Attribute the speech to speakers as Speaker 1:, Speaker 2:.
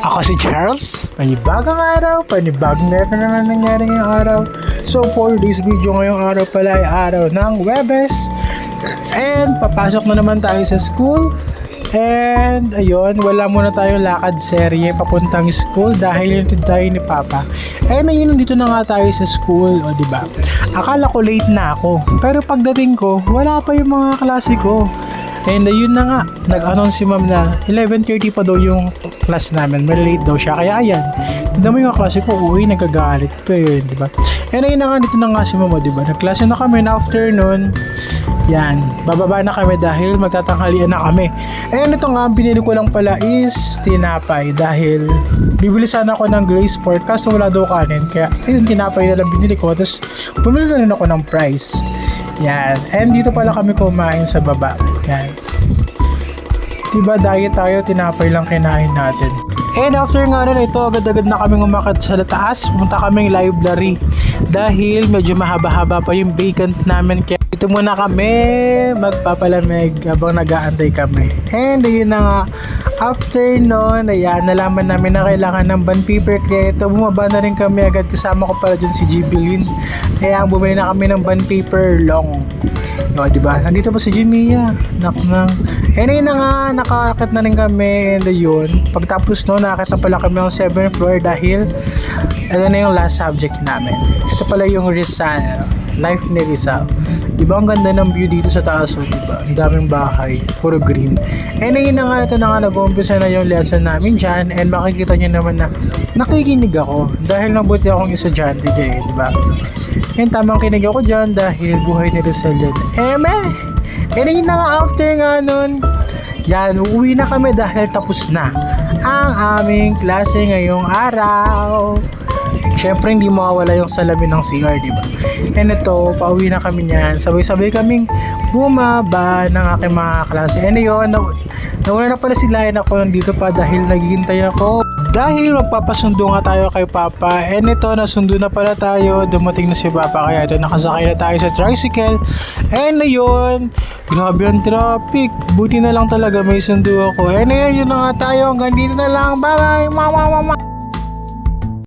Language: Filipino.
Speaker 1: Ako si Charles, panibagong araw, panibagong level na nangyari ngayong araw. So for this video ngayong araw pala ay araw ng Webes. And papasok na naman tayo sa school. And ayun, wala muna tayong lakad serye papuntang school dahil hinintid tayo ni Papa. And ayun, nandito na nga tayo sa school, o diba? Akala ko late na ako, pero pagdating ko, wala pa yung mga klase ko. And ayun na nga, nag-announce si ma'am na 11:30 pa daw yung class namin, may late daw siya. Kaya ayan, hindi mo yung klase ko, uwi, nagagalit pa yun, diba? And ayun na nga, dito na nga si mama, diba? Nagklase na kami na afternoon. Yan, bababa na kami dahil magtatanghalian na kami. And ito nga, binili ko lang pala is tinapay dahil bibili sana ako ng Grace Pork kaso wala daw kanin. Kaya ayun, tinapay na lang binili ko. Tapos bumili na rin ako ng fries. Yan, and dito pala kami kumain sa baba. Yan. Diba diet tayo, tinapay lang kinain natin. And after nga nun, ito agad-agad na kami umakyat sa taas. Pumunta kaming library dahil medyo mahaba-haba pa yung vacant namin. Kaya dito muna kami magpapalamig habang nag-aantay kami. And ayun na nga, after nun, ayan, nalaman namin na kailangan ng bond paper. Kaya ito, bumaba na rin kami agad. Kasama ko pala dyan si Jibilin. Kaya bumili na kami ng bond paper long. O, diba? Nandito pa si Jimia. Naknang. And ayun na nga, nakakakit na rin kami. And ayun, pagtapos no, nakakit na pala kami ng 7th floor dahil ito na yung last subject namin. Ito pala yung Rizal. Life ni Rizal. Diba ang ganda ng view dito sa taas, o diba? Ang daming bahay, puro green. And ayun na nga, ito na nga, nag-umpisa na yung lesson namin dyan. And makikita nyo naman na nakikinig ako dahil mabuti akong estudyante dyan, diba? And tamang kinig ako dyan dahil buhay ni Rizal yan. Eme! And ayun na nga, after nga nun, dyan, uuwi na kami dahil tapos na ang aming klase ngayong araw. Siyempre hindi mawawala yung salamin ng CR, diba? And ito, pauwi na kami niyan. Sabay-sabay kaming bumaba ng aking mga klase. And yun, nawala na pala sila, and ako nandito pa dahil naghihintay ako. Dahil magpapasundo nga tayo kay Papa. And ito, nasundo na pala tayo. Dumating na si Papa, kaya ito, nakasakay na tayo sa tricycle. And ayun, grabe ang traffic. Buti na lang talaga may sundo ako. And ayun, yun na nga tayo. Hanggang dito na lang. Bye-bye, mama.